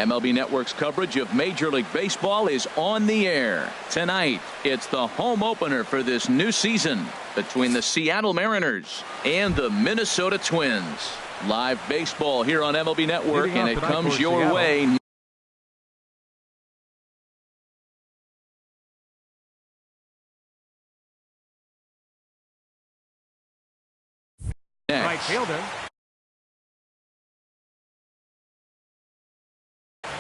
MLB Network's coverage of Major League Baseball is on the air. Tonight, it's the home opener for this new season between the Seattle Mariners and the Minnesota Twins. Live baseball here on MLB Network, and it comes your way. Next. Right fielder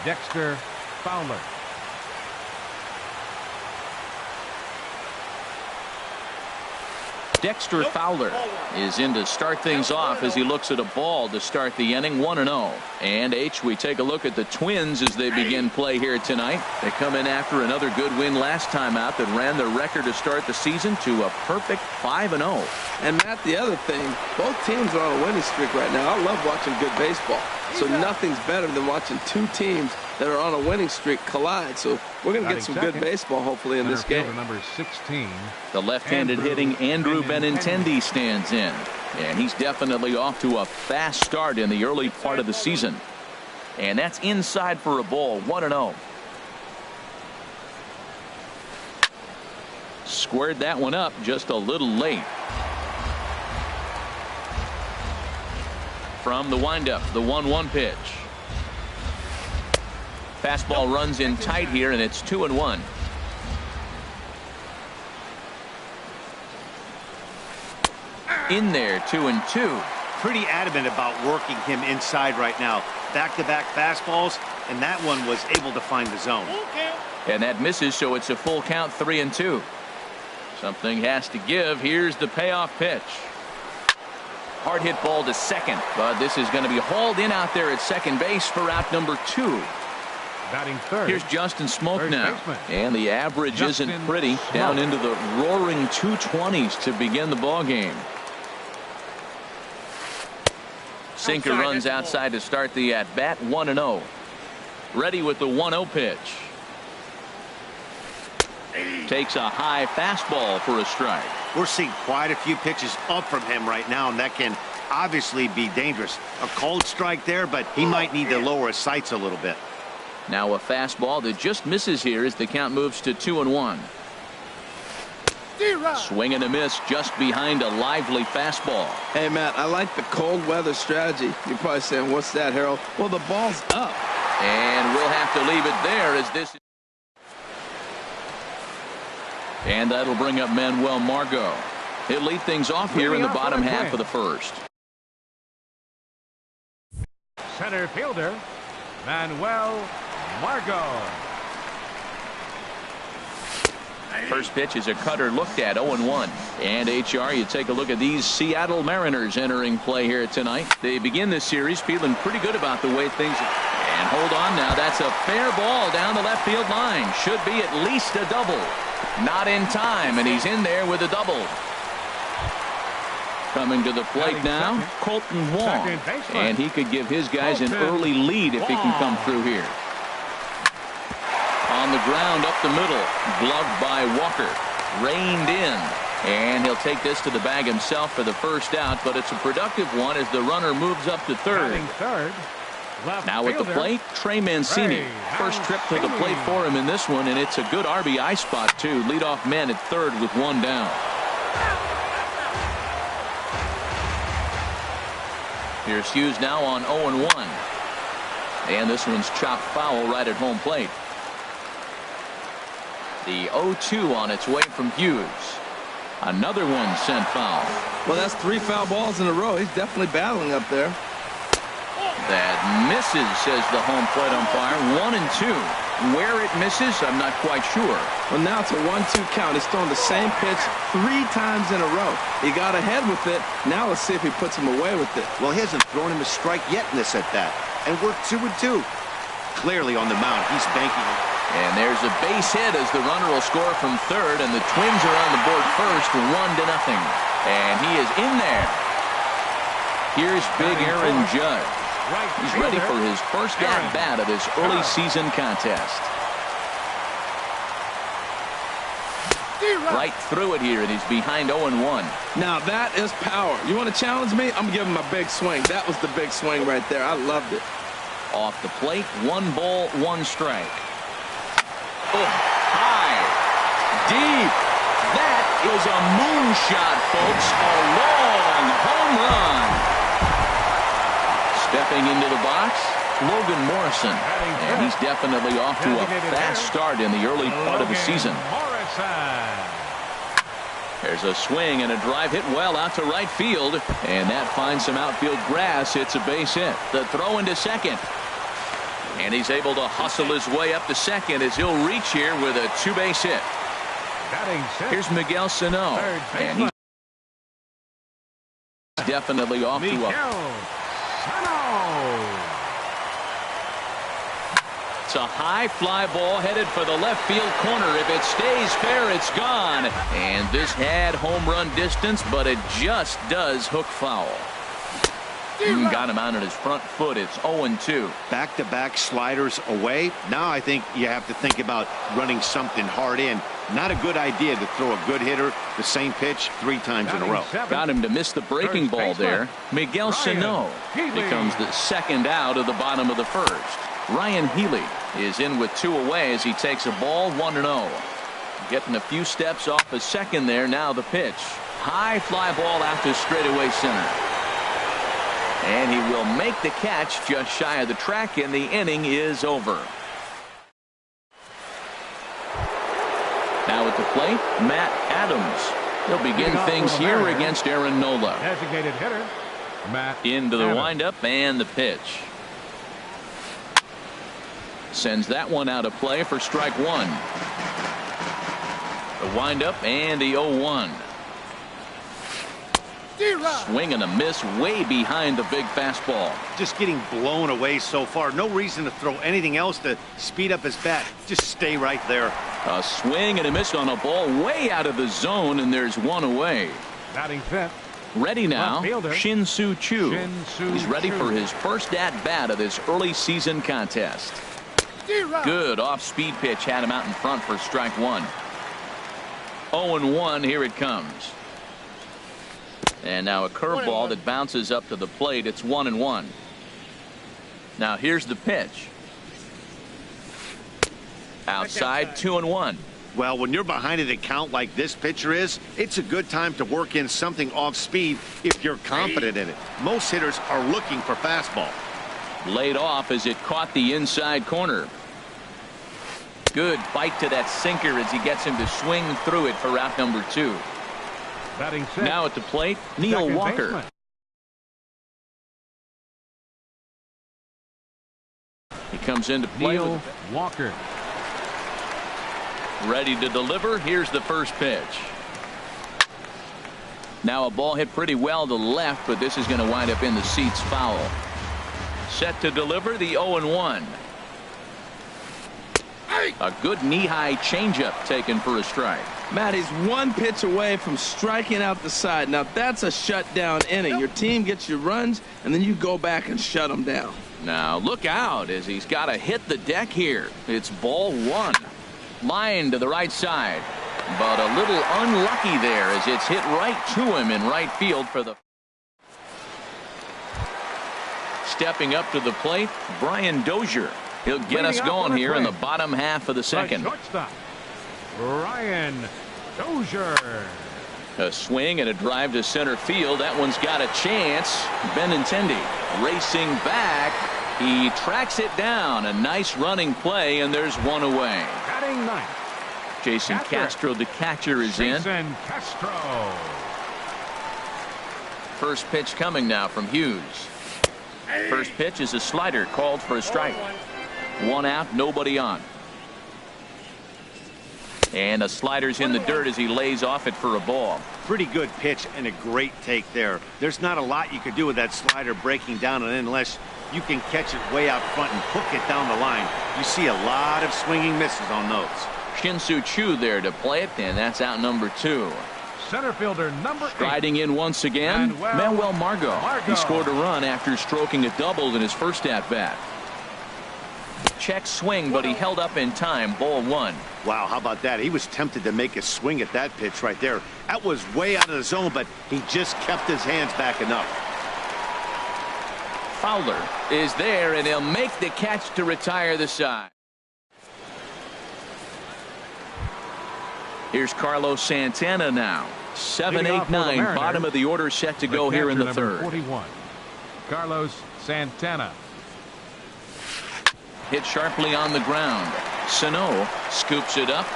Dexter Fowler. Dexter Fowler is in to start things off as he looks at a ball to start the inning, 1-0. And we take a look at the Twins as they begin play here tonight. They come in after another good win last time out that ran their record to start the season to a perfect 5-0. And Matt, the other thing, both teams are on a winning streak right now. I love watching good baseball. So nothing's better than watching two teams that are on a winning streak collide. So we're going to get some good baseball, hopefully, in this game. Number 16. The left-handed hitting Andrew Benintendi stands in. And he's definitely off to a fast start in the early part of the season. And that's inside for a ball, 1-0. Squared that one up just a little late. From the windup, the 1-1 pitch. Fastball runs in tight here, and it's 2-1. In there, 2-2. Pretty adamant about working him inside right now. Back-to-back fastballs, and that one was able to find the zone. And that misses, so it's a full count, 3-2. Something has to give. Here's the payoff pitch. Hard hit ball to second, but this is going to be hauled in out there at second base for out number 2. Batting third. Here's Justin Smoak now. Baseman. And the average Justin isn't pretty. Smoak. Down into the roaring 220s to begin the ball game. Sinker runs outside to start the at-bat, 1-0. Ready with the 1-0 pitch. Takes a high fastball for a strike. We're seeing quite a few pitches up from him right now, and that can obviously be dangerous. A cold strike there, but he might need to lower his sights a little bit. Now a fastball that just misses here as the count moves to 2-1. Swing and a miss just behind a lively fastball. Hey, Matt, I like the cold weather strategy. You're probably saying, what's that, Harold? Well, the ball's up. And we'll have to leave it there as this. And that'll bring up Manuel Margot. He'll lead things off here in the bottom half of the first. Center fielder Manuel Margot. First pitch is a cutter looked at, 0-1. And you take a look at these Seattle Mariners entering play here tonight. They begin this series feeling pretty good about the way things. And hold on now, that's a fair ball down the left field line. Should be at least a double. Not in time, and he's in there with a double. Coming to the plate now, Colton Wong. And he could give his guys an early lead if he can come through here. On the ground up the middle, gloved by Walker. Reined in. And he'll take this to the bag himself for the first out, but it's a productive one as the runner moves up to third. Now at the plate, Trey Mancini. First trip to the plate for him in this one, and it's a good RBI spot, too. Leadoff man at third with one down. Here's Hughes now on 0-1. And this one's chopped foul right at home plate. The 0-2 on its way from Hughes. Another one sent foul. Well, that's 3 foul balls in a row. He's definitely battling up there. That misses, says the home plate umpire. 1-2. Where it misses, I'm not quite sure. Well, now it's a 1-2 count. He's throwing the same pitch 3 times in a row. He got ahead with it. Now let's see if he puts him away with it. Well, he hasn't thrown him a strike yet in this at-bat. And we're 2-2. Clearly on the mound, he's banking it. And there's a base hit as the runner will score from third, and the Twins are on the board first, 1-0. And he is in there. Here's big Aaron Judge. He's ready for his first at-bat of this early season contest. Right through it here, and he's behind 0-1. Now that is power. You want to challenge me? I'm going to give him a big swing. That was the big swing right there. I loved it. Off the plate, 1 ball, 1 strike. Oh, high, deep. That is a moonshot, folks. A long home run. Stepping into the box, Logan Morrison. And he's definitely off to a fast start in the early part of the season. There's a swing and a drive hit well out to right field. And that finds some outfield grass. It's a base hit. The throw into second. And he's able to hustle his way up to second as he'll reach here with a 2-base hit. Here's Miguel Sano. And he's definitely off to It's a high fly ball headed for the left field corner. If it stays fair, it's gone. And this had home run distance, but it just does hook foul. Got him out on his front foot. It's 0-2. Back-to-back sliders away. Now I think you have to think about running something hard in. Not a good idea to throw a good hitter the same pitch 3 times in a row. Got him to miss the breaking ball there. Miguel Sano becomes the second out of the bottom of the first. Ryan Healy is in with 2 away as he takes a ball 1-0. Getting a few steps off the second there. Now the pitch. High fly ball out to straightaway center. And he will make the catch just shy of the track, and the inning is over. Now at the plate, Matt Adams. He'll begin things here against Aaron Nola. Designated hitter, Matt into the Adams. windup and the pitch. Sends that one out of play for strike 1. The windup and the 0-1. Swing and a miss way behind the big fastball. Just getting blown away so far. No reason to throw anything else to speed up his bat. Just stay right there. A swing and a miss on a ball way out of the zone, and there's 1 away. Batting fifth. Ready now, Shin-Soo Choo. He's ready for his first at-bat of this early season contest. Good off-speed pitch had him out in front for strike 1. 0-1, here it comes. And now a curveball that bounces up to the plate. It's 1-1. Now here's the pitch. Outside, 2-1. Well, when you're behind an account like this pitcher is, it's a good time to work in something off speed if you're confident in it. Most hitters are looking for fastball. Laid off as it caught the inside corner. Good bite to that sinker as he gets him to swing through it for out number 2. Now at the plate, Neil Walker. Baseman. He comes into play. Neil Walker. Ready to deliver. Here's the first pitch. Now a ball hit pretty well to the left, but this is going to wind up in the seats foul. Set to deliver the 0-1. A good knee-high changeup taken for a strike. Matt, he's 1 pitch away from striking out the side. Now that's a shutdown inning. Your team gets your runs, and then you go back and shut them down. Now look out as he's got to hit the deck here. It's ball 1. Line to the right side, but a little unlucky there as it's hit right to him in right field for the. Stepping up to the plate, Brian Dozier. He'll get us going here in the bottom half of the second. Brian Dozier. A swing and a drive to center field. That one's got a chance. Benintendi racing back. He tracks it down. A nice running play, and there's 1 away. Batting ninth. Jason Castro, the catcher, is in. Jason Castro. First pitch coming now from Hughes. First pitch is a slider called for a strike. 1 out, nobody on. And a slider's in the dirt as he lays off it for a ball. Pretty good pitch and a great take there. There's not a lot you could do with that slider breaking down, and unless you can catch it way out front and hook it down the line, you see a lot of swinging misses on those. Shin-Soo Choo there to play it, and that's out number 2. Center fielder number 8. Striding in once again, Manuel Margot. He scored a run after stroking a double in his first at-bat. Check swing, but he held up in time. Ball 1. Wow, how about that? He was tempted to make a swing at that pitch right there. That was way out of the zone, but he just kept his hands back enough. Fowler is there, and he'll make the catch to retire the side. Here's Carlos Santana now. 7, 8, 9, bottom of the order set to go here in the third. 41, Carlos Santana. Hit sharply on the ground. Sano scoops it up.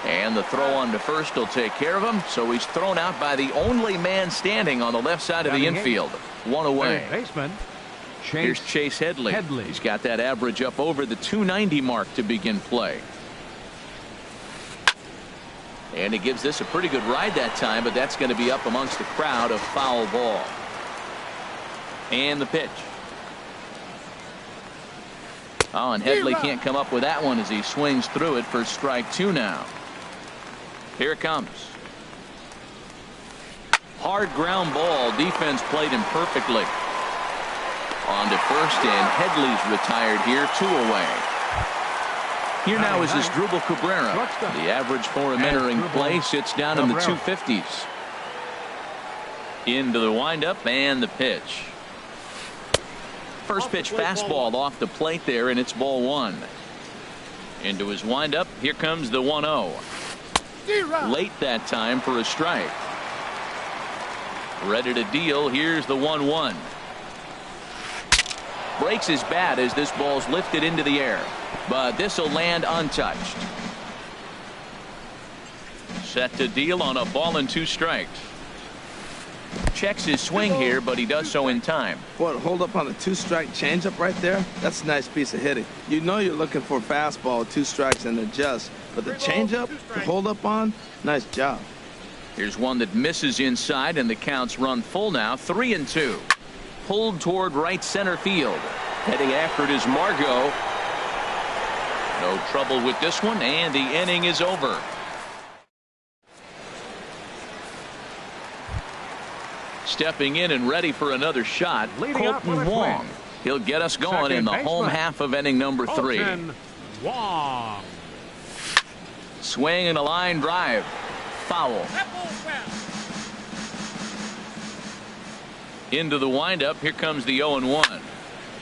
And the throw on to first will take care of him. So he's thrown out by the only man standing on the left side of the infield. One away. Baseman. Here's Chase Headley. He's got that average up over the 290 mark to begin play. And he gives this a pretty good ride that time, but that's going to be up amongst the crowd. A foul ball. And the pitch. Oh, and Headley can't come up with that one as he swings through it for strike 2 now. Here it comes. Hard ground ball. Defense played him perfectly. On to first, and Headley's retired here. 2 away. Here now is Asdrubal Cabrera. The average for him entering play sits down in the 250s. Into the windup and the pitch. First pitch fastball off the plate there, and it's ball 1. Into his windup. Here comes the 1-0. Late that time for a strike. Ready to deal. Here's the 1-1. Breaks his bat as this ball's lifted into the air, but this will land untouched. Set to deal on a ball and 2 strikes. Checks his swing here, but he does so in time. Boy, hold up on a 2-strike changeup right there. That's a nice piece of hitting. You know you're looking for a fastball, 2 strikes and adjust, but the changeup to hold up on, nice job. Here's one that misses inside, and the count's run full now. 3-2. Pulled toward right center field. Heading after it is Margot. No trouble with this one, and the inning is over. Stepping in and ready for another shot, Colton Wong. He'll get us going in the home half of inning number 3. Wong. Swing and a line drive. Foul. Into the windup. Here comes the 0-1.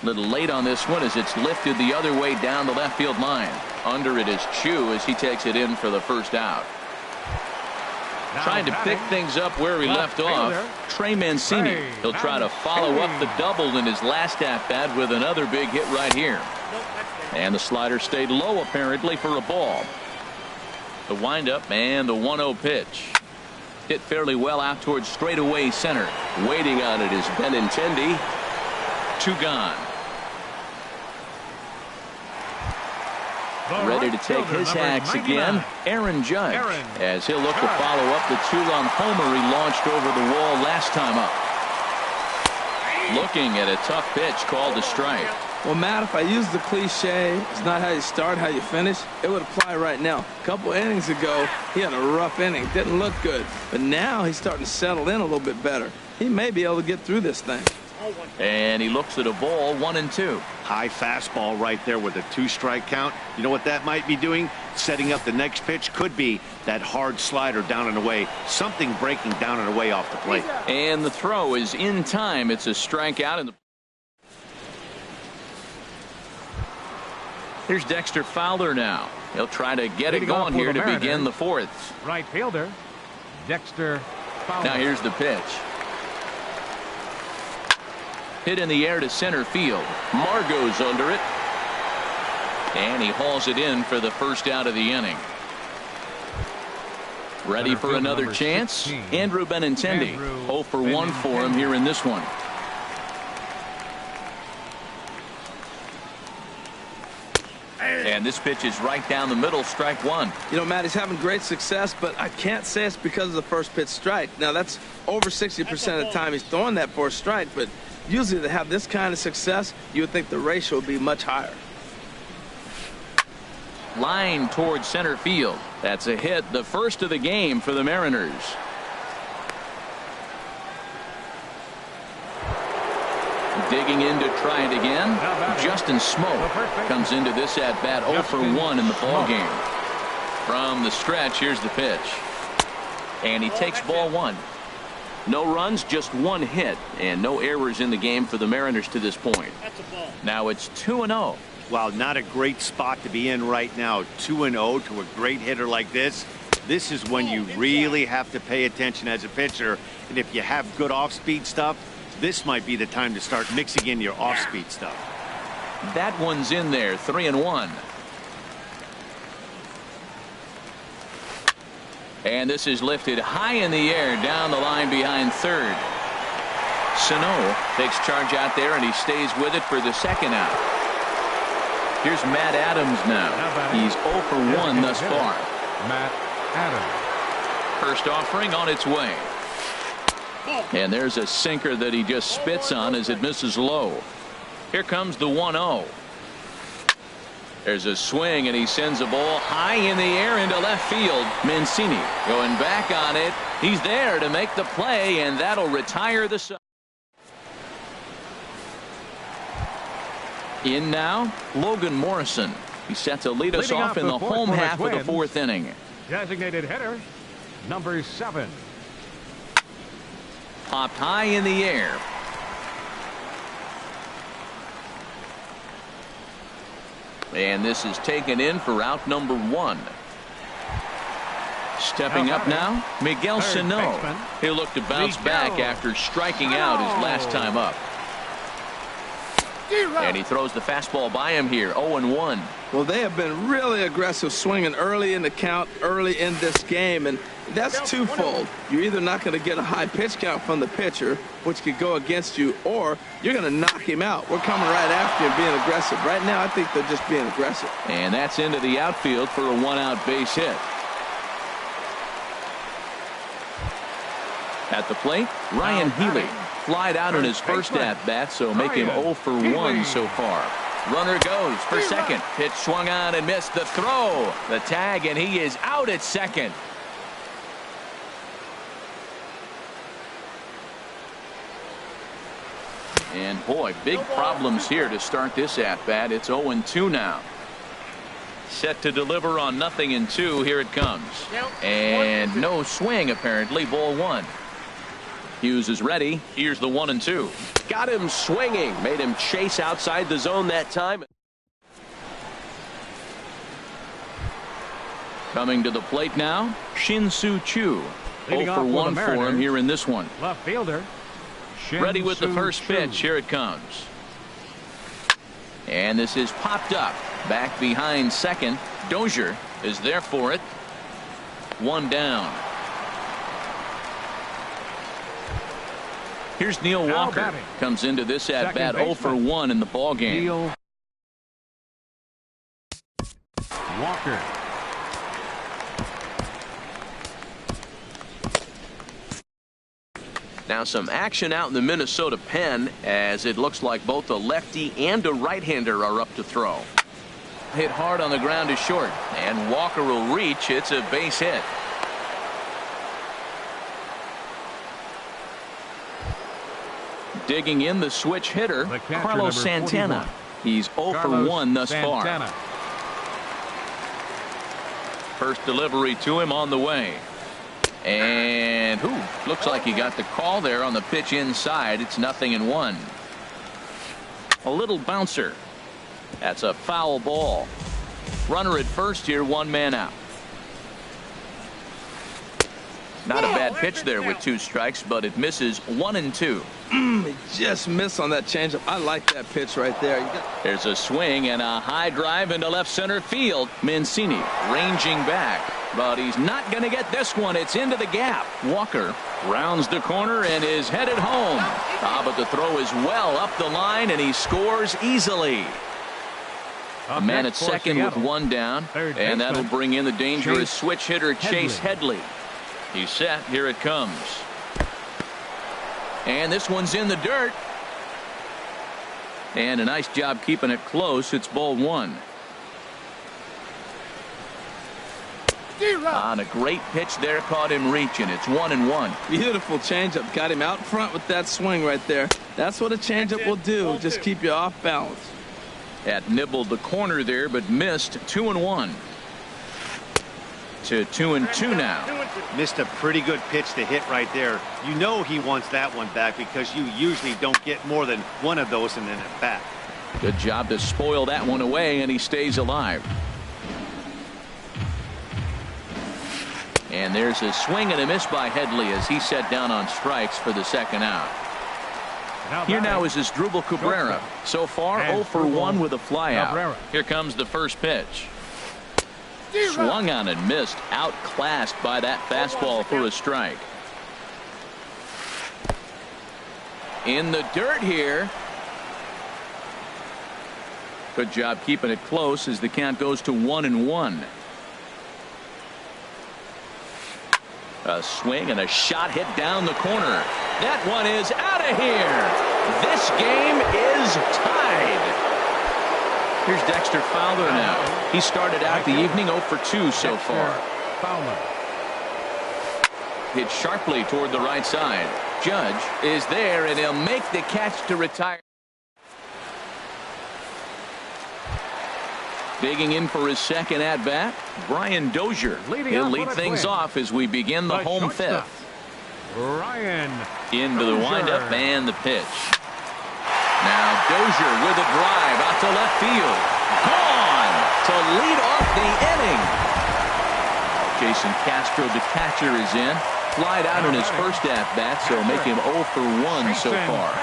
Little late on this one as it's lifted the other way down the left field line. Under it is Chu as he takes it in for the first out. Trying to pick things up where he left off. Trey Mancini. He'll try to follow up the double in his last at-bat with another big hit right here. And the slider stayed low apparently for a ball. The windup and the 1-0 pitch. Hit fairly well out towards straightaway center. Waiting on it is Benintendi. 2 gone. Ready to take his hacks again, Aaron Judge, as he'll look to follow up the 2-run homer he launched over the wall last time up. Looking at a tough pitch called a strike. Well, Matt, if I use the cliche, it's not how you start, how you finish, it would apply right now. A couple innings ago, he had a rough inning. Didn't look good. But now he's starting to settle in a little bit better. He may be able to get through this thing. And he looks at a ball, 1-2. High fastball right there with a 2-strike count. You know what that might be doing? Setting up the next pitch. Could be that hard slider down and away. Something breaking down and away off the plate. And the throw is in time. It's a strikeout. And here's Dexter Fowler now. He'll try to get it going here to begin the 4th. Right fielder, Dexter Fowler. Now here's the pitch. Hit in the air to center field. Margot's under it. And he hauls it in for the first out of the inning. Ready for another chance? 16. Andrew Benintendi. 0 for 1 for him here in this one. And this pitch is right down the middle, strike 1. You know, Matt, he's having great success, but I can't say it's because of the first pitch strike. Now, that's over 60% of the time he's throwing that for a strike, but usually to have this kind of success, you would think the ratio would be much higher. Line towards center field. That's a hit, the first of the game for the Mariners. Digging in to try it again. Justin Smoke comes into this at bat 0 for 1 in the ball game. From the stretch, here's the pitch. And he takes ball 1. No runs, just one hit, and no errors in the game for the Mariners to this point. Now it's 2-0. Wow, not a great spot to be in right now. 2-0 to a great hitter like this. This is when you really have to pay attention as a pitcher. And if you have good off-speed stuff, this might be the time to start mixing in your off-speed stuff. That one's in there, 3-1. And this is lifted high in the air down the line behind third. Sano takes charge out there, and he stays with it for the second out. Here's Matt Adams now. He's 0 for 1 thus far. Matt Adams. First offering on its way. And there's a sinker that he just spits on as it misses low. Here comes the 1-0. There's a swing, and he sends a ball high in the air into left field. Mancini going back on it. He's there to make the play, and that'll retire the side. In now, Logan Morrison. He's set to lead us off in the home half of the fourth inning. Designated hitter, number 7. Popped high in the air. And this is taken in for out number 1. Stepping up now, Miguel Sano. He'll look to bounce back after striking out his last time up. And he throws the fastball by him here, 0-1. Well, they have been really aggressive swinging early in the count, early in this game, and that's twofold. You're either not going to get a high pitch count from the pitcher, which could go against you, or you're going to knock him out. We're coming right after him, being aggressive. Right now, I think they're just being aggressive. And that's into the outfield for a 1-out base hit. At the plate, Ryan Healy. Flied out in his first at-bat, so make him 0 for 1 so far. Runner goes for second. Pitch swung on and missed. The throw. The tag, and he is out at second. And boy, big problems here to start this at-bat. It's 0-2 now. Set to deliver on 0-2. Here it comes. And no swing, apparently. Ball 1. Hughes is ready. Here's the 1-2. Got him swinging. Made him chase outside the zone that time. Coming to the plate now, Shin-Soo Choo. 0 for 1 for him here in this one. Left fielder. Ready with the first pitch. Here it comes. And this is popped up. Back behind second. Dozier is there for it. 1 down. Here's Neil Walker. Comes into this at bat 0 for 1 in the ball game. Neil Walker. Now some action out in the Minnesota pen, as it looks like both a lefty and a right-hander are up to throw. Hit hard on the ground to short, and Walker will reach. It's a base hit. Digging in the switch hitter, Carlos Santana. He's 0 for 1 thus far. First delivery to him on the way. And looks like he got the call there on the pitch inside. It's 0-1. A little bouncer. That's a foul ball. Runner at first here, 1 man out. Not a bad pitch there with 2 strikes, but it misses 1-2. He just missed on that changeup. I like that pitch right there. There's a swing and a high drive into left center field. Mancini ranging back, but he's not going to get this one. It's into the gap. Walker rounds the corner and is headed home. But the throw is well up the line, and he scores easily. A man at second with 1 down, and that'll bring in the dangerous switch hitter Chase Headley. He's set. Here it comes. And this one's in the dirt. And a nice job keeping it close. It's ball 1. On a great pitch there, caught him reaching. It's 1-1. Beautiful changeup. Got him out front with that swing right there. That's what a changeup will do. Just keep you off balance. Had nibbled the corner there, but missed. 2-1. to 2-2 now. Missed a pretty good pitch to hit right there. You know he wants that one back because you usually don't get more than one of those in an at-bat. Good job to spoil that one away, and he stays alive. And there's a swing and a miss by Headley as he set down on strikes for the second out. Here now is Asdrubal Cabrera. So far 0 for 1 with a flyout. Here comes the first pitch. Swung on and missed. Outclassed by that fastball for a strike. In the dirt here. Good job keeping it close as the count goes to 1-1. A swing and a shot hit down the corner. That one is out of here. This game is tied. Here's Dexter Fowler now. He started out the evening 0 for 2 so far. Hit sharply toward the right side. Judge is there, and he'll make the catch to retire. Digging in for his second at-bat, Brian Dozier. He'll lead things off as we begin the home fifth. Brian into the windup and the pitch. Now Dozier with a drive out to left field. Gone to lead off the inning. Jason Castro, the catcher, is in. Flied out in his first at-bat, so make him 0 for 1 so far.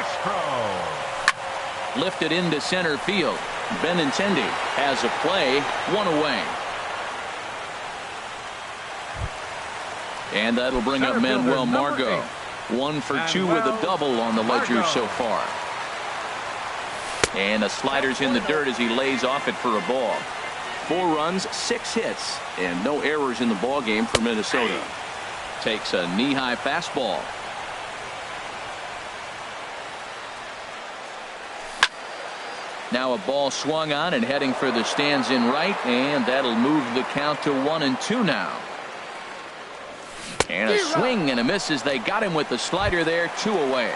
Lifted into center field. Benintendi has a play, one away. And that'll bring up Manuel Margot. 1 for 2 with a double on the ledger so far. And the slider's in the dirt as he lays off it for a ball. 4 runs, 6 hits, and no errors in the ball game for Minnesota. Takes a knee-high fastball. Now a ball swung on and heading for the stands in right, and that'll move the count to 1-2 now. And a swing and a miss as they got him with the slider there, 2 away.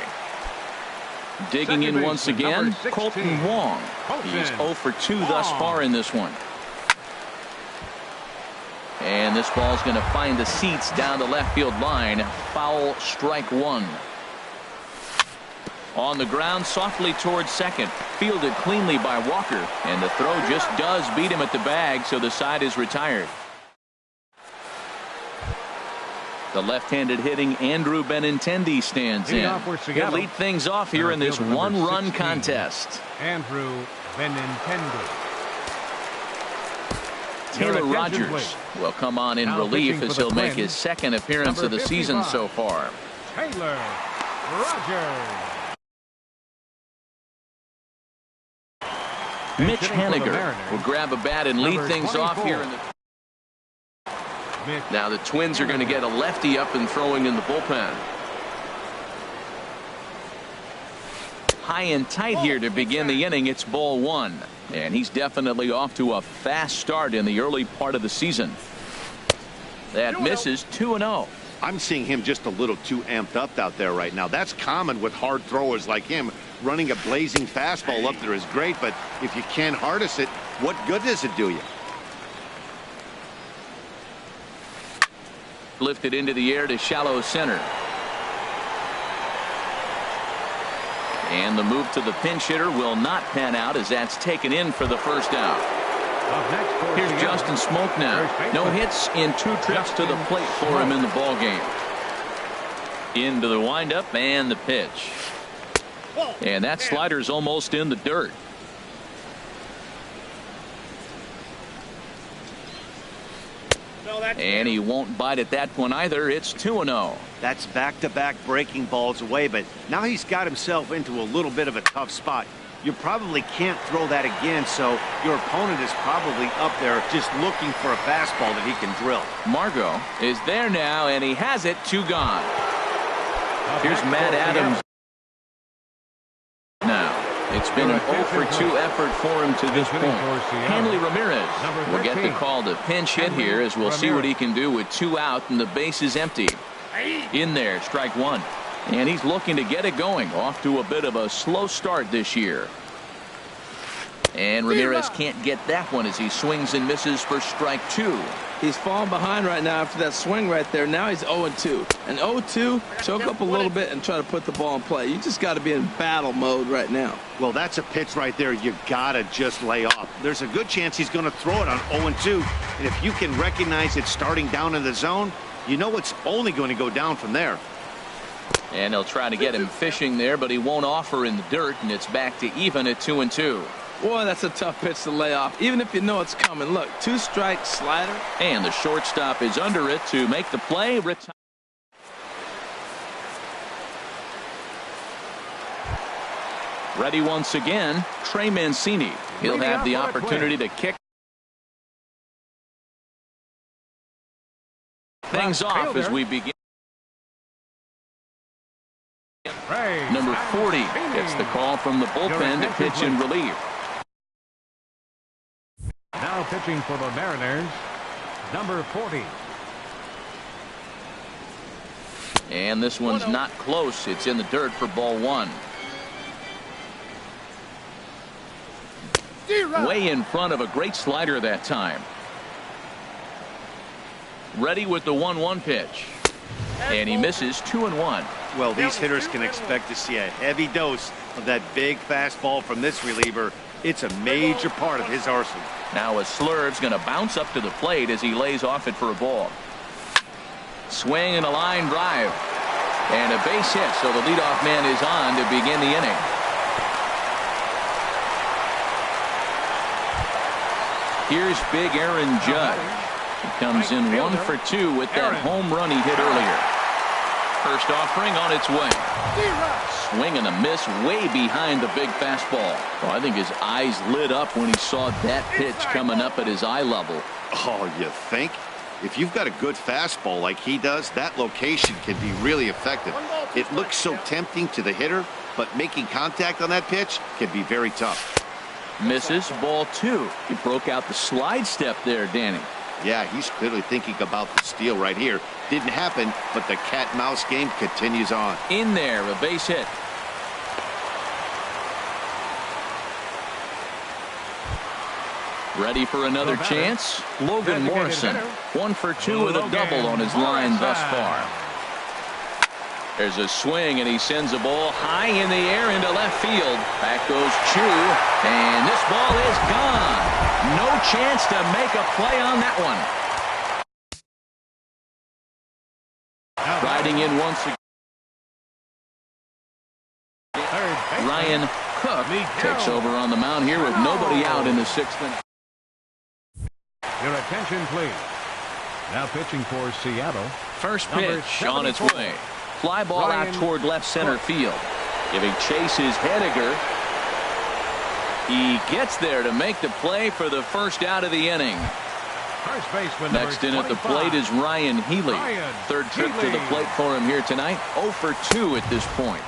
Digging in once again, Colton Wong. He's 0 for 2 thus far in this one. And this ball's going to find the seats down the left field line. Foul, strike 1. On the ground, softly towards second. Fielded cleanly by Walker. And the throw just does beat him at the bag, so the side is retired. The left-handed hitting Andrew Benintendi stands in. He'll lead things off here in this one-run contest. Andrew Benintendi. Taylor Rogers will come on in relief as he'll make his second appearance of the season so far. Taylor Rogers. Mitch Haniger will grab a bat and lead things off here in the. Now the Twins are going to get a lefty up and throwing in the bullpen. High and tight here to begin the inning. It's ball 1, and he's definitely off to a fast start in the early part of the season. That misses 2-0. I'm seeing him just a little too amped up out there right now. That's common with hard throwers like him. Running a blazing fastball up there is great, but if you can't harness it, what good does it do you? Lifted into the air to shallow center. And the move to the pinch hitter will not pan out as that's taken in for the first out. Here's Justin Smoak now. No hits in 2 trips to the plate for him in the ball game. Into the windup and the pitch. And that slider's almost in the dirt. And he won't bite at that one either. It's 2-0. That's back-to-back breaking balls away, but now he's got himself into a little bit of a tough spot. You probably can't throw that again, so your opponent is probably up there just looking for a fastball that he can drill. Margot is there now, and he has it. 2 gone. Here's Matt Adams. Now, it's been an 0 for 2 effort for him to this point. Hanley Ramirez will get the call to pinch hit here as we'll see what he can do with 2 out and the base is empty. In there, strike 1. And he's looking to get it going. Off to a bit of a slow start this year. And Ramirez can't get that one as he swings and misses for strike 2. He's falling behind right now after that swing right there. Now he's 0-2. And 0-2, choke up a little bit and try to put the ball in play. You just got to be in battle mode right now. Well, that's a pitch right there. You got to just lay off. There's a good chance he's going to throw it on 0-2. And if you can recognize it starting down in the zone, you know it's only going to go down from there. And he'll try to get him fishing there, but he won't offer in the dirt, and it's back to even at 2-2. Boy, that's a tough pitch to lay off, even if you know it's coming. Look, 2-strike slider. And the shortstop is under it to make the play. Ready once again, Trey Mancini. He'll have the opportunity to kick things off as we begin. Number 40 gets the call from the bullpen to pitch in relief. Now pitching for the Mariners, number 40. And this one's not close. It's in the dirt for ball 1. Way in front of a great slider that time. Ready with the 1-1 pitch. And he misses 2-1. Well, these hitters can expect to see a heavy dose of that big fastball from this reliever. It's a major part of his arsenal. Now a Slurve's going to bounce up to the plate as he lays off it for a ball. Swing and a line drive. And a base hit, so the leadoff man is on to begin the inning. Here's big Aaron Judge. He comes in 1 for 2 with that home run he hit earlier. First offering on its way. Swing and a miss way behind the big fastball. Well, I think his eyes lit up when he saw that pitch coming up at his eye level. Oh, you think? If you've got a good fastball like he does, that location can be really effective. It looks so tempting to the hitter, but making contact on that pitch can be very tough. Misses, ball 2. He broke out the slide step there, Danny. Yeah, he's clearly thinking about the steal right here. Didn't happen, but the cat-mouse game continues on. In there, a base hit. Ready for another chance? Logan Morrison. 1 for 2 with a double on his line thus far. There's a swing, and he sends a ball high in the air into left field. Back goes Chu, and this ball is gone. No chance to make a play on that one. Riding in once again. Ryan Cook takes over on the mound here with nobody out in the 6th inning. Your attention, please. Now pitching for Seattle. First pitch on its way. Fly ball out toward left center field. Giving chase is Hediger. He gets there to make the play for the first out of the inning. First baseman next in at the plate is Ryan Healy. Third trip to the plate for him here tonight. 0 for 2 at this point.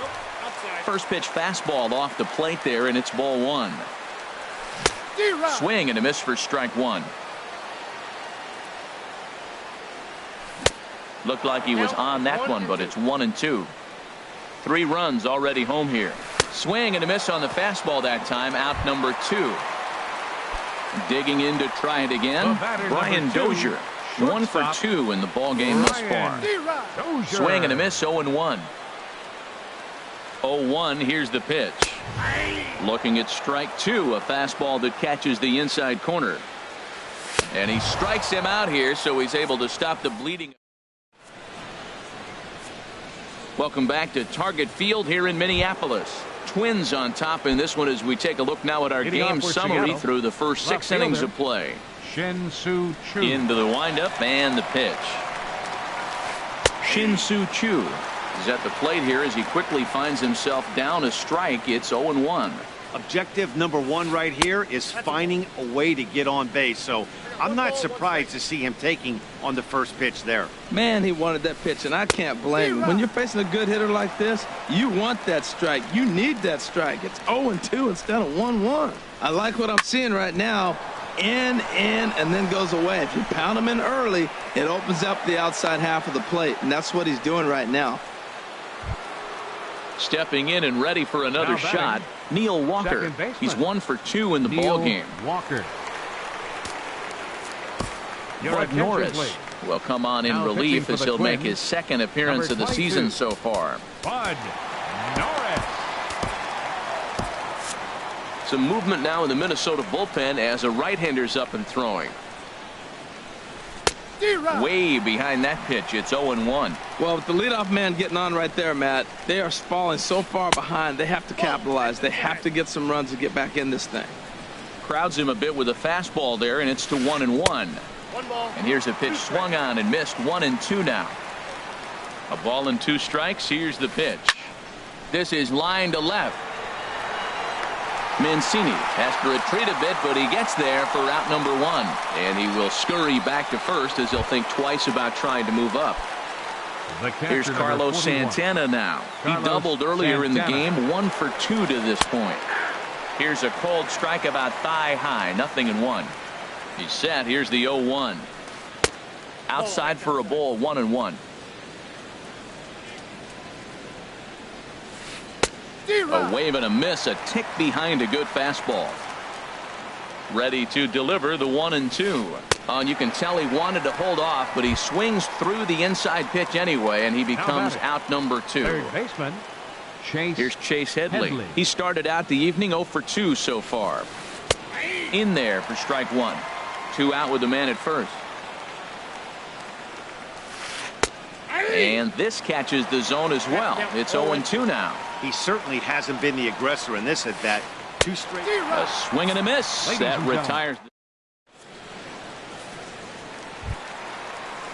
First pitch fastball off the plate there, and it's ball 1. Swing and a miss for strike 1. Looked like he was on that one, but it's 1-2. 3 runs already home here. Swing and a miss on the fastball that time. Out number 2. Digging in to try it again. Brian Dozier. 1 for 2 in the ball game thus far. Swing and a miss. 0-1. 0-1. Here's the pitch. Looking at strike 2. A fastball that catches the inside corner. And he strikes him out here, so he's able to stop the bleeding. Welcome back to Target Field here in Minneapolis. Twins on top in this one as we take a look now at our game summary through the first 6 innings of play. Shin-Soo Choo. Into the windup and the pitch. Shin-Soo Choo is at the plate here as he quickly finds himself down a strike. It's 0-1. Objective number 1 right here is finding a way to get on base. So I'm not surprised to see him taking on the first pitch there. Man, he wanted that pitch, and I can't blame him. When you're facing a good hitter like this, you want that strike. You need that strike. It's 0-2 instead of 1-1. I like what I'm seeing right now. In, and then goes away. If you pound him in early, it opens up the outside half of the plate, and that's what he's doing right now. Stepping in and ready for another shot, Neil Walker. He's 1 for 2 in the ball game. Walker. Bud Norris will come on in relief as he'll make his second appearance of the season so far. Bud Norris. Some movement now in the Minnesota bullpen as a right-hander's up and throwing. Way behind that pitch. It's 0-1. Well, with the leadoff man getting on right there, Matt, they are falling so far behind. They have to capitalize. They have to get some runs to get back in this thing. Crowds him a bit with a fastball there, and it's to 1-1. And here's a pitch swung on and missed. 1-2 now. A ball and 2 strikes. Here's the pitch. This is line to left. Mancini has to retreat a bit, but he gets there for out number 1. And he will scurry back to first as he'll think twice about trying to move up. Here's Carlos Santana now. He doubled earlier in the game. 1 for 2 to this point. Here's a cold strike about thigh high. 0-1. He's set. Here's the 0-1. Outside for a ball. 1-1. A wave and a miss, a tick behind a good fastball. Ready to deliver the 1-2. And you can tell he wanted to hold off, but he swings through the inside pitch anyway, and he becomes out number 2. Third baseman, Chase. Here's Chase Headley. He started out the evening 0 for 2 so far. In there for strike 1. 2 out with the man at first. And this catches the zone as well. It's 0-2 now. He certainly hasn't been the aggressor in this at bat. 2 straight. A swing and a miss. That retires.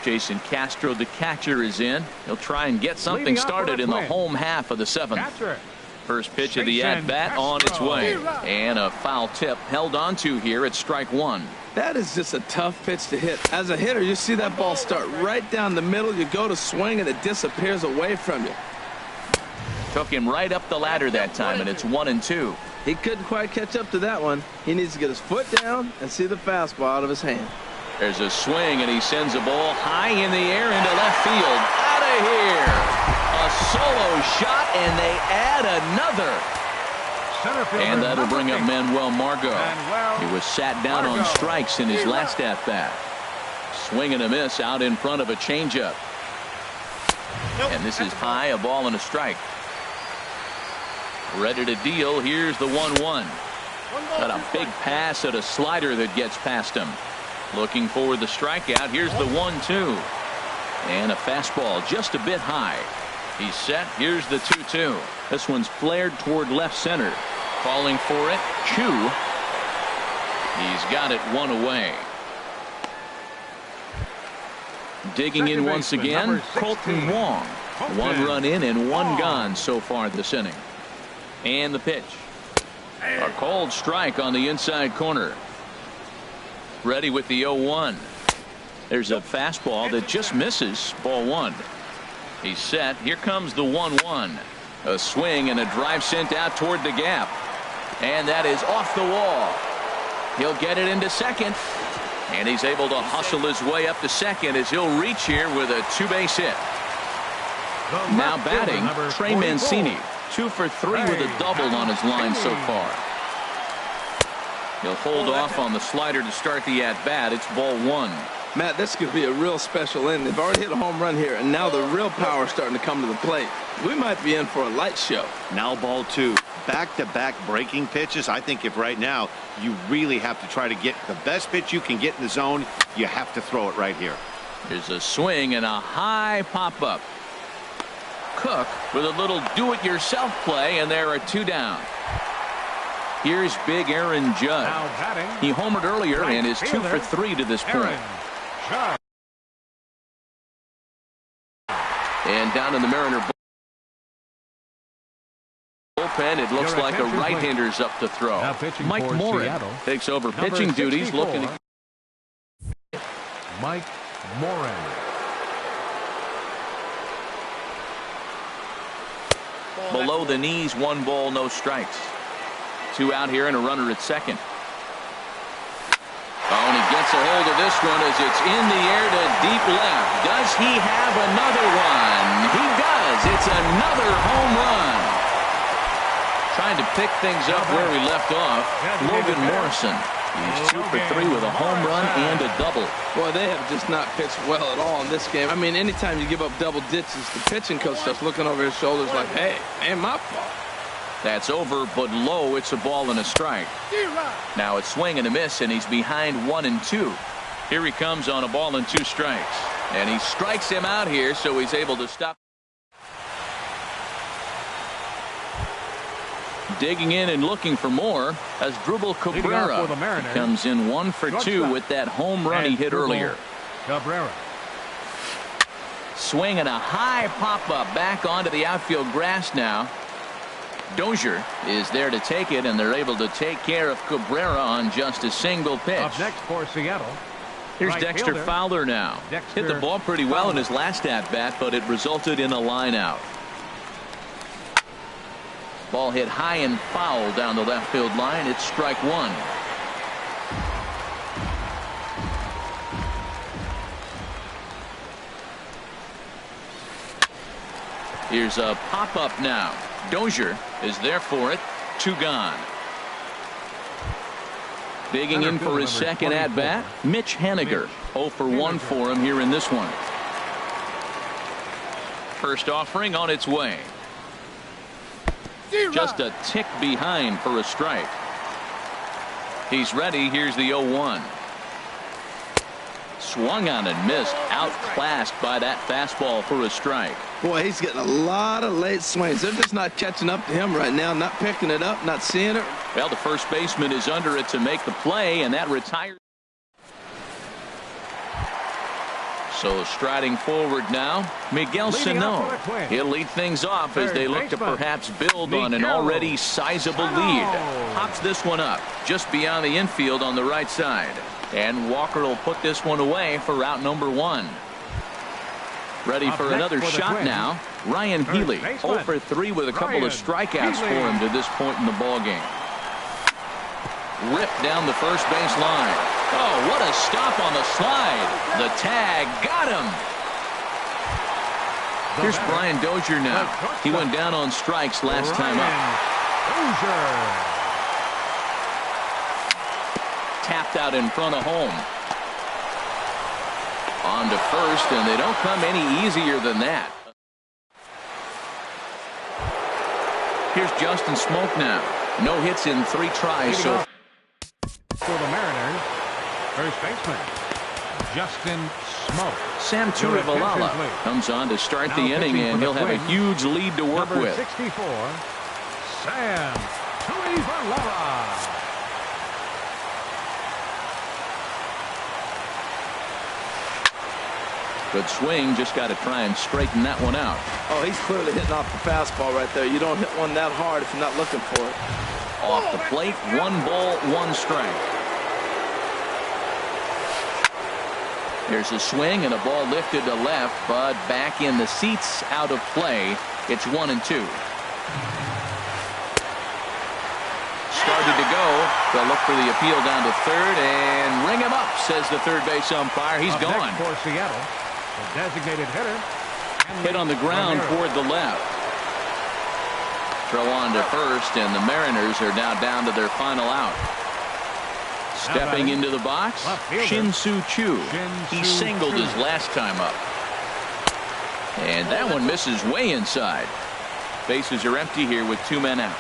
Jason Castro, the catcher, is in. He'll try and get something started in the home half of the 7th. First pitch of the at-bat on its way. And a foul tip held onto here at strike 1. That is just a tough pitch to hit. As a hitter, you see that ball start right down the middle. You go to swing, and it disappears away from you. Took him right up the ladder that time, and it's 1-2. He couldn't quite catch up to that one. He needs to get his foot down and see the fastball out of his hand. There's a swing, and he sends a ball high in the air into left field. Out of here. A solo shot, and they add another. And that'll bring up Manuel Margot. He was sat down on strikes in his last at-bat. Swing and a miss out in front of a changeup. And this is high, a ball and a strike. Ready to deal. Here's the 1-1. Got a big pass at a slider that gets past him. Looking for the strikeout. Here's the 1-2. And a fastball just a bit high. He's set. Here's the 2-2. This one's flared toward left center. Calling for it. Chu. He's got it 1 away. Digging in once again, Colton Wong. 1 run in and 1 gone so far this inning. And the pitch. A cold strike on the inside corner. Ready with the 0-1. There's a fastball that just misses. Ball 1. He's set. Here comes the 1-1. A swing and a drive sent out toward the gap. And that is off the wall. He'll get it into second. And he's able to hustle his way up to second as he'll reach here with a 2-base hit. Now batting, Trey Mancini. 2 for 3 with a double on his line so far. He'll hold off on the slider to start the at-bat. It's ball 1. Matt, this could be a real special inning. They've already hit a home run here, and now the real power is starting to come to the plate. We might be in for a light show. Now ball 2. Back-to-back breaking pitches. I think if right now you really have to try to get the best pitch you can get in the zone, you have to throw it right here. There's a swing and a high pop-up. Cook with a little do-it-yourself play, and there are 2 down. Here's big Aaron Judge. He homered earlier and is 2 for 3 to this point. And down in the Mariner bullpen, it looks like a right-hander's up to throw. Mike Morin takes over pitching duties, looking to Mike Morin. below the knees, 1 ball, no strikes. 2 out here and a runner at second. Oh, and he gets a hold of this one as it's in the air to deep left. Does he have another one? He does. It's another home run. Trying to pick things up where we left off, Logan Morrison. He's 2 for 3 with a home run and a double. Boy, they have just not pitched well at all in this game. I mean, anytime you give up double digits, the pitching coach starts looking over his shoulders like, hey, ain't my fault. That's over, but low. It's a ball and a strike. Now it's swing and a miss, and he's behind 1-2. Here he comes on a ball and 2 strikes. And he strikes him out here, so he's able to stop. Digging in and looking for more as Drupal Cabrera comes in 1 for 2 with that home run he hit earlier. Cabrera. Swing and a high pop-up back onto the outfield grass now. Dozier is there to take it, and they're able to take care of Cabrera on just a single pitch. Up next for Seattle. Here's Right Dexter fielder. Fowler now. Hit the ball pretty well in his last at-bat, but it resulted in a line out. Ball hit high and foul down the left field line. It's strike 1. Here's a pop-up now. Dozier is there for it. 2 gone. Digging in for his second at-bat, Mitch Haniger. 0 for 1 for him here in this one. First offering on its way. Just a tick behind for a strike. He's ready. Here's the 0-1. Swung on and missed. Outclassed by that fastball for a strike. Boy, he's getting a lot of late swings. They're just not catching up to him right now, not picking it up, not seeing it. Well, the first baseman is under it to make the play, and that retires. So striding forward now, Miguel Sano. He'll lead things off as they look to perhaps build on an already sizable lead. Pops this one up just beyond the infield on the right side. And Walker will put this one away for out number 1. Ready for another shot now. Ryan Healy, 0 for 3 with a couple of strikeouts for him to this point in the ballgame. Ripped down the first base line. Oh, what a stop on the slide. The tag got him. Here's Brian Dozier now. He went down on strikes last time up. Tapped out in front of home. On to first, and they don't come any easier than that. Here's Justin Smoke now. No hits in 3 tries so far. For the Mariners, first baseman Justin Smoke. Sam Turivalala comes on to start the inning, and he'll have a huge lead to work with. 64, Sam Turivalala. Good swing, just got to try and straighten that one out. Oh, he's clearly hitting off the fastball right there. You don't hit one that hard if you're not looking for it. Off the plate, 1 ball, 1 strike. There's a swing and a ball lifted to left, but back in the seats, out of play. It's 1-2. Started to go. They'll look for the appeal down to third and ring him up, says the third base umpire. He's gone. For Seattle, the designated hitter. Hit on the ground toward the left. Throw on to first, and the Mariners are now down to their final out. Stepping into the box, Shin-Soo Choo. He singled his last time up. And that one misses way inside. Bases are empty here with 2 men out.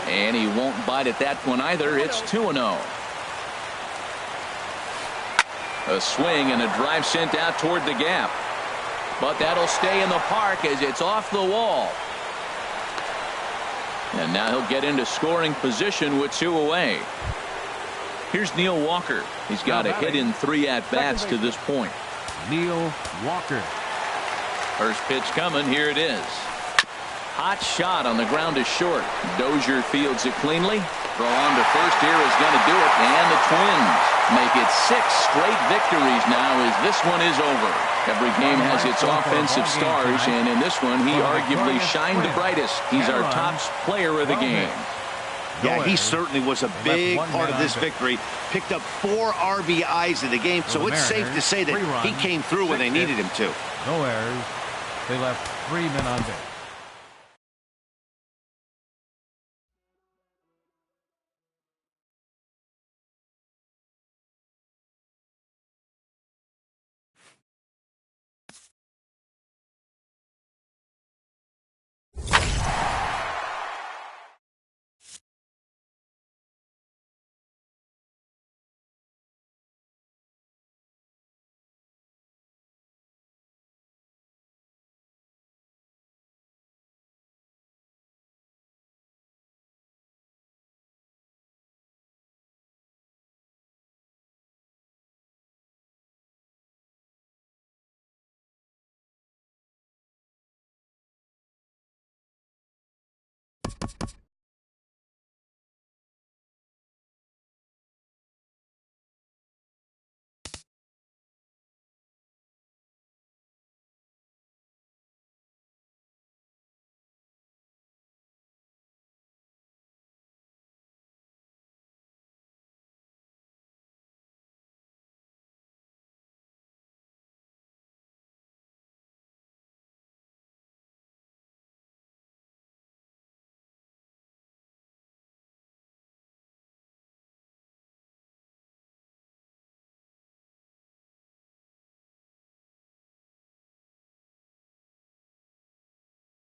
And he won't bite at that one either. It's 2-0. A swing and a drive sent out toward the gap. But that'll stay in the park as it's off the wall. And now he'll get into scoring position with 2 away. Here's Neil Walker. He's got a hit in 3 at-bats to this point. Neil Walker. First pitch coming. Here it is. Hot shot on the ground to short. Dozier fields it cleanly. Throw on to first here is going to do it. And the Twins make it 6 straight victories now as this one is over. Every game has its offensive stars, and in this one he arguably shined the brightest. He's our top player of the game. Yeah, he certainly was a big part of this victory. Picked up 4 RBIs in the game, so it's safe to say that he came through when they needed him to. No errors. They left 3 men on base.